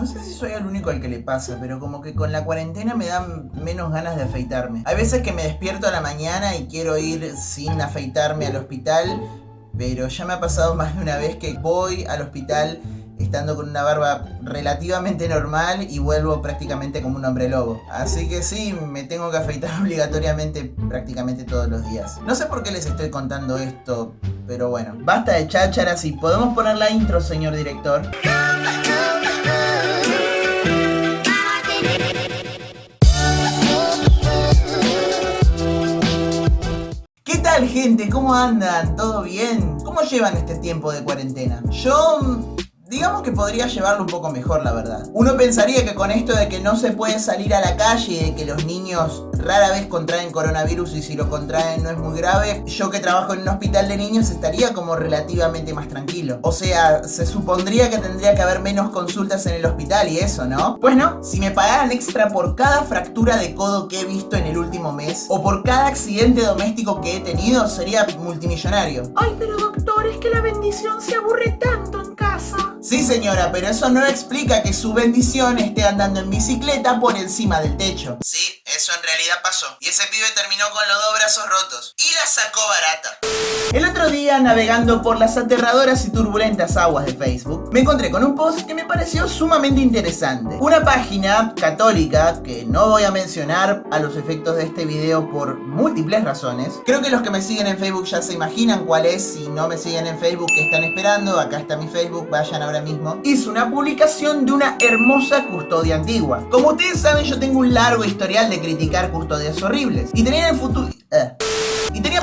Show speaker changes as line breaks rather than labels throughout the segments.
No sé si soy el único al que le pasa, pero como que con la cuarentena me dan menos ganas de afeitarme. Hay veces que me despierto a la mañana y quiero ir sin afeitarme al hospital, pero ya me ha pasado más de una vez que voy al hospital estando con una barba relativamente normal y vuelvo prácticamente como un hombre lobo. Así que sí, me tengo que afeitar obligatoriamente prácticamente todos los días. No sé por qué les estoy contando esto, pero bueno. Basta de chácharas y podemos poner la intro, señor director. ¿Qué tal, gente? ¿Cómo andan? ¿Todo bien? ¿Cómo llevan este tiempo de cuarentena? Digamos que podría llevarlo un poco mejor, la verdad. Uno pensaría que con esto de que no se puede salir a la calle y de que los niños rara vez contraen coronavirus y si lo contraen no es muy grave, yo que trabajo en un hospital de niños estaría como relativamente más tranquilo. O sea, se supondría que tendría que haber menos consultas en el hospital y eso, ¿no? Pues no, si me pagaran extra por cada fractura de codo que he visto en el último mes o por cada accidente doméstico que he tenido, sería multimillonario.
Ay, pero doctor, es que la bendición se aburre tanto en casa.
Sí, señora, pero eso no explica que su bendición esté andando en bicicleta por encima del techo. Sí, eso en realidad pasó. Y ese pibe terminó con los dos brazos rotos. Y la sacó barata. El otro día, navegando por las aterradoras y turbulentas aguas de Facebook, me encontré con un post que me pareció sumamente interesante. Una página católica, que no voy a mencionar a los efectos de este video por múltiples razones. Creo que los que me siguen en Facebook ya se imaginan cuál es. Si no me siguen en Facebook, ¿qué están esperando? Acá está mi Facebook, vayan ahora mismo. Hizo una publicación de una hermosa custodia antigua. Como ustedes saben, yo tengo un largo historial de criticar custodias horribles. Y tenía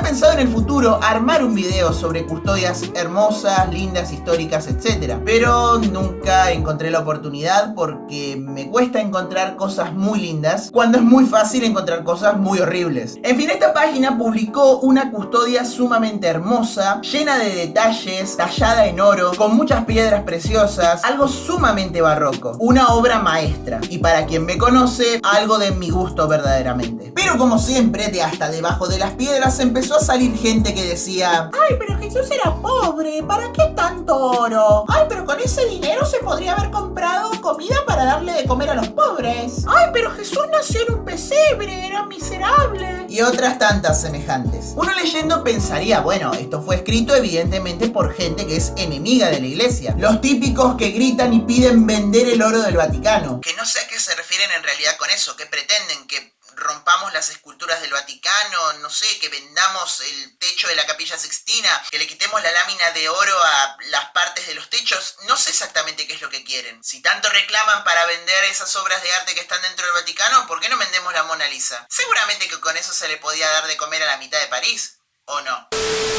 pensado en el futuro armar un video sobre custodias hermosas, lindas, históricas, etc. Pero nunca encontré la oportunidad porque me cuesta encontrar cosas muy lindas cuando es muy fácil encontrar cosas muy horribles. En fin, esta página publicó una custodia sumamente hermosa, llena de detalles, tallada en oro, con muchas piedras preciosas, algo sumamente barroco, una obra maestra. Y para quien me conoce, algo de mi gusto verdaderamente. Pero como siempre, de hasta debajo de las piedras empezó a salir gente que decía:
ay, pero Jesús era pobre, ¿para qué tanto oro? Ay, pero con ese dinero se podría haber comprado comida para darle de comer a los pobres. Ay, pero Jesús nació en un pesebre, era miserable.
Y otras tantas semejantes. Uno leyendo pensaría, bueno, esto fue escrito evidentemente por gente que es enemiga de la iglesia. Los típicos que gritan y piden vender el oro del Vaticano. Que no sé a qué se refieren en realidad con eso, que pretenden que rompamos las esculturas del Vaticano, no sé, que vendamos el techo de la Capilla Sixtina, que le quitemos la lámina de oro a las partes de los techos. No sé exactamente qué es lo que quieren. Si tanto reclaman para vender esas obras de arte que están dentro del Vaticano, ¿por qué no vendemos la Mona Lisa? Seguramente que con eso se le podía dar de comer a la mitad de París. ¿O no?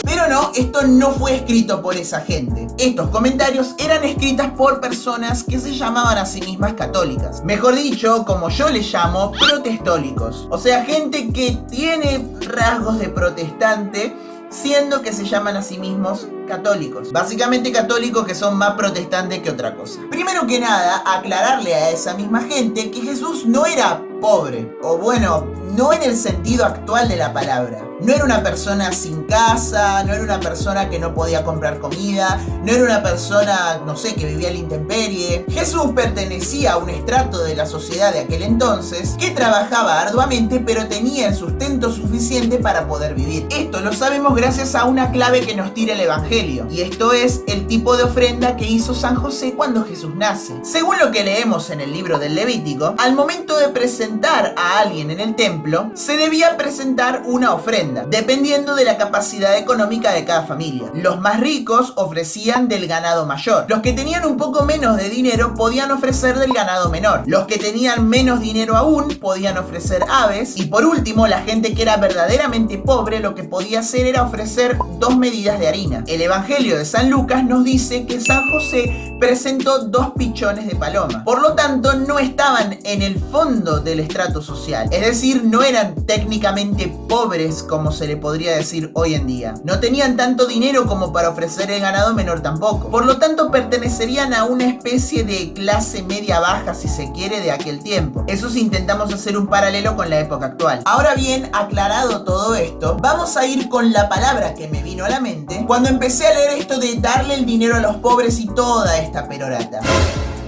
Pero no, esto no fue escrito por esa gente. Estos comentarios eran escritas por personas que se llamaban a sí mismas católicas. Mejor dicho, como yo les llamo, protestólicos. O sea, gente que tiene rasgos de protestante, siendo que se llaman a sí mismos católicos. Básicamente católicos que son más protestantes que otra cosa. Primero que nada, aclararle a esa misma gente que Jesús no era pobre. O bueno, no en el sentido actual de la palabra. No era una persona sin casa, no era una persona que no podía comprar comida, no era una persona, no sé, que vivía a la intemperie. Jesús pertenecía a un estrato de la sociedad de aquel entonces que trabajaba arduamente, pero tenía el sustento suficiente para poder vivir. Esto lo sabemos gracias a una clave que nos tira el Evangelio, y esto es el tipo de ofrenda que hizo San José cuando Jesús nace. Según lo que leemos en el libro del Levítico, al momento de presentar a alguien en el templo, se debía presentar una ofrenda, dependiendo de la capacidad económica de cada familia. Los más ricos ofrecían del ganado mayor. Los que tenían un poco menos de dinero podían ofrecer del ganado menor. Los que tenían menos dinero aún podían ofrecer aves. Y por último, la gente que era verdaderamente pobre lo que podía hacer era ofrecer 2 medidas de harina. El Evangelio de San Lucas nos dice que San José presentó 2 pichones de paloma. Por lo tanto, no estaban en el fondo del estrato social. Es decir, no eran técnicamente pobres como se le podría decir hoy en día. No tenían tanto dinero como para ofrecer el ganado menor tampoco. Por lo tanto, pertenecerían a una especie de clase media baja, si se quiere, de aquel tiempo. Eso si intentamos hacer un paralelo con la época actual. Ahora bien, aclarado todo esto, vamos a ir con la palabra que me vino a la mente cuando empecé a leer esto de darle el dinero a los pobres y toda esta perorata.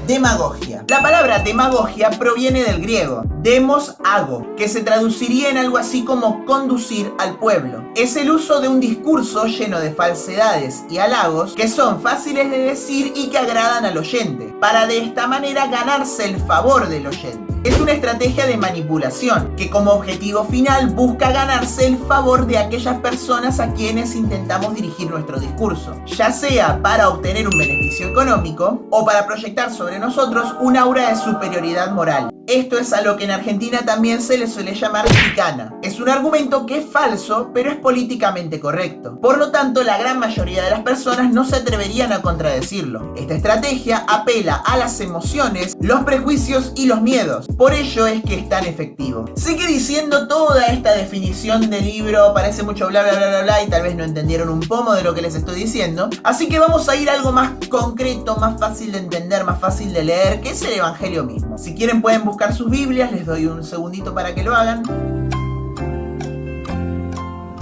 Demagogia. La palabra demagogia proviene del griego demos hago, que se traduciría en algo así como conducir al pueblo. Es el uso de un discurso lleno de falsedades y halagos que son fáciles de decir y que agradan al oyente, para de esta manera ganarse el favor del oyente. Es una estrategia de manipulación que como objetivo final busca ganarse el favor de aquellas personas a quienes intentamos dirigir nuestro discurso, ya sea para obtener un beneficio económico o para proyectar sobre nosotros un aura de superioridad moral. Esto es a lo que en Argentina también se le suele llamar chicana. Es un argumento que es falso, pero es políticamente correcto. Por lo tanto, la gran mayoría de las personas no se atreverían a contradecirlo. Esta estrategia apela a las emociones, los prejuicios y los miedos. Por ello es que es tan efectivo. Sé que diciendo toda esta definición del libro parece mucho bla bla bla bla bla y tal vez no entendieron un pomo de lo que les estoy diciendo. Así que vamos a ir a algo más concreto, más fácil de entender, más fácil de leer, que es el Evangelio mismo. Si quieren pueden buscar sus Biblias, les doy un segundito para que lo hagan.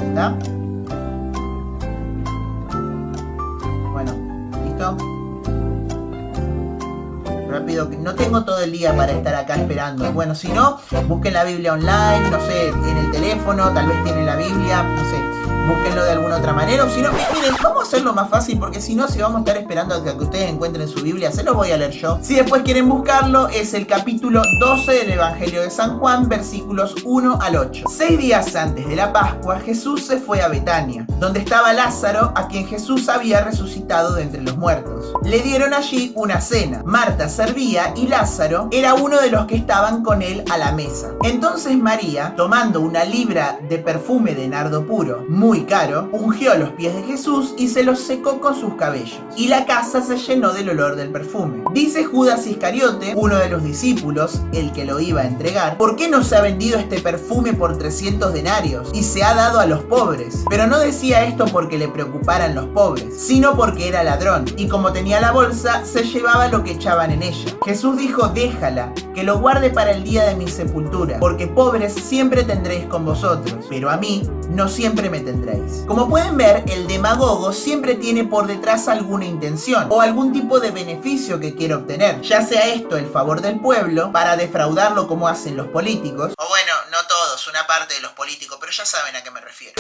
¿Está? Bueno, ¿listo? Rápido, que no tengo todo el día para estar acá esperando. Bueno, si no, busquen la Biblia online, no sé, en el teléfono, tal vez tienen la Biblia, no sé, búsquenlo de alguna otra manera. O si no, miren, vamos a hacerlo más fácil, porque si no, si vamos a estar esperando a que ustedes encuentren su Biblia, se los voy a leer yo. Si después quieren buscarlo, es el capítulo 12 del Evangelio de San Juan, versículos 1 al 8. 6 días antes de la Pascua, Jesús se fue a Betania, donde estaba Lázaro, a quien Jesús había resucitado de entre los muertos. Le dieron allí una cena. Marta servía y Lázaro era uno de los que estaban con él a la mesa. Entonces María, tomando una libra de perfume de nardo puro, muy caro, ungió los pies de Jesús y se los secó con sus cabellos. Y la casa se llenó del olor del perfume. Dice Judas Iscariote, uno de los discípulos, el que lo iba a entregar: ¿por qué no se ha vendido este perfume por 300 denarios y se ha dado a los pobres? Pero no decía esto porque le preocuparan los pobres, sino porque era ladrón, y como tenía la bolsa, se llevaba lo que echaban en ella. Jesús dijo: déjala, que lo guarde para el día de mi sepultura, porque pobres siempre tendréis con vosotros, pero a mí no siempre me tendréis. Como pueden ver, el demagogo siempre tiene por detrás alguna intención o algún tipo de beneficio que quiere obtener, ya sea esto el favor del pueblo para defraudarlo como hacen los políticos, o bueno, no todos, una parte de los políticos, pero ya saben a qué me refiero,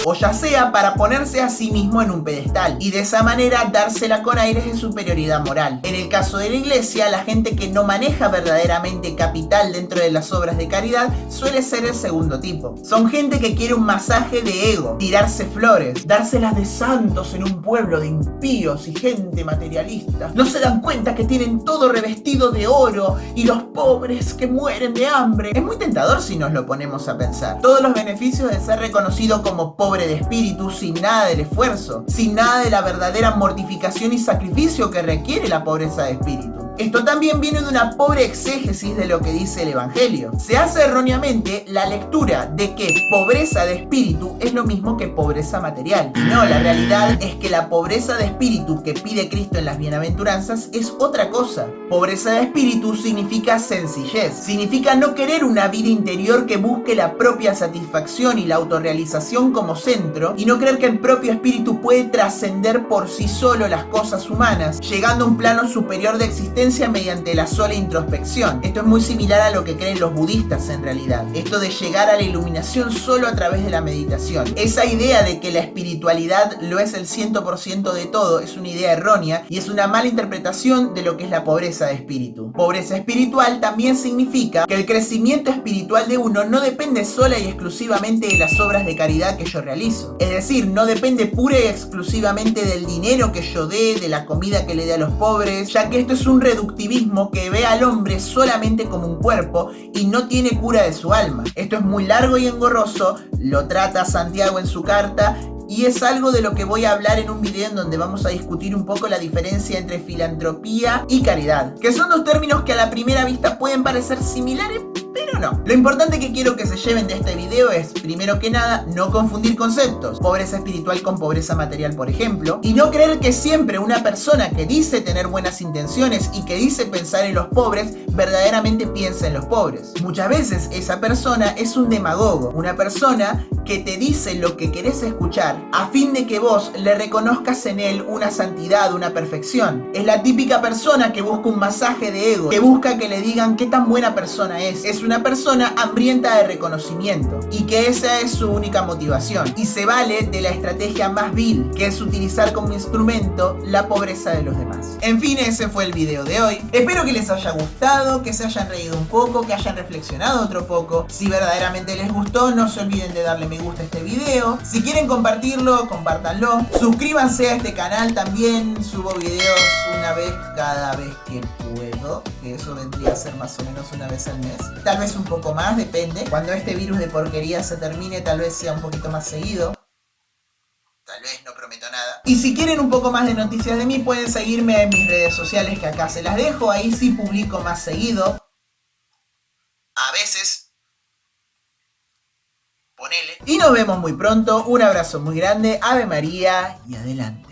o ya sea para ponerse a sí mismo en un pedestal y de esa manera dársela con aires de superioridad moral. En el caso de la iglesia, la gente que no maneja verdaderamente capital dentro de las obras de caridad suele ser el segundo tipo. Son gente que quiere un masaje de ego, tirarse flores, dárselas de santos en un pueblo de impíos y gente materialista. No se dan cuenta que tienen todo revestido de oro y los pobres que mueren de hambre. Es muy tentador si nos lo ponemos a pensar. Todos los beneficios de ser reconocido como pobre de espíritu sin nada del esfuerzo, sin nada de la verdadera mortificación y sacrificio que requiere la pobreza de espíritu. Esto también viene de una pobre exégesis de lo que dice el Evangelio. Se hace erróneamente la lectura de que pobreza de espíritu es lo mismo que pobreza material. Y no, la realidad es que la pobreza de espíritu que pide Cristo en las bienaventuranzas es otra cosa. Pobreza de espíritu significa sencillez, significa no querer una vida interior que busque la propia satisfacción y la autorrealización como centro, y no creer que el propio espíritu puede trascender por sí solo las cosas humanas, llegando a un plano superior de existencia mediante la sola introspección. Esto es muy similar a lo que creen los budistas en realidad. Esto de llegar a la iluminación solo a través de la meditación. Esa idea de que la espiritualidad lo es el 100% de todo es una idea errónea y es una mala interpretación de lo que es la pobreza de espíritu. Pobreza espiritual también significa que el crecimiento espiritual de uno no depende sola y exclusivamente de las obras de caridad que yo realizo. Es decir, no depende pura y exclusivamente del dinero que yo dé, de la comida que le dé a los pobres, ya que esto es un reductivismo que ve al hombre solamente como un cuerpo y no tiene cura de su alma. Esto es muy largo y engorroso, lo trata Santiago en su carta, y es algo de lo que voy a hablar en un video en donde vamos a discutir un poco la diferencia entre filantropía y caridad, que son dos términos que a la primera vista pueden parecer similares, pero Pero no. Lo importante que quiero que se lleven de este video es, primero que nada, no confundir conceptos. Pobreza espiritual con pobreza material, por ejemplo. Y no creer que siempre una persona que dice tener buenas intenciones y que dice pensar en los pobres, verdaderamente piensa en los pobres. Muchas veces esa persona es un demagogo. Una persona que te dice lo que querés escuchar a fin de que vos le reconozcas en él una santidad, una perfección. Es la típica persona que busca un masaje de ego, que busca que le digan qué tan buena persona es. Es una persona hambrienta de reconocimiento y que esa es su única motivación. Y se vale de la estrategia más vil, que es utilizar como instrumento la pobreza de los demás. En fin, ese fue el video de hoy. Espero que les haya gustado, que se hayan reído un poco, que hayan reflexionado otro poco. Si verdaderamente les gustó, no se olviden de darle me gusta a este video. Si quieren compartirlo, compártanlo. Suscríbanse a este canal también. Subo videos una vez cada vez que puedo, que eso vendría a ser más o menos una vez al mes. Tal vez un poco más, depende. Cuando este virus de porquería se termine, tal vez sea un poquito más seguido. Tal vez, no prometo nada. Y si quieren un poco más de noticias de mí, pueden seguirme en mis redes sociales, que acá se las dejo. Ahí sí publico más seguido. A veces. Ponele. Y nos vemos muy pronto. Un abrazo muy grande. Ave María y adelante.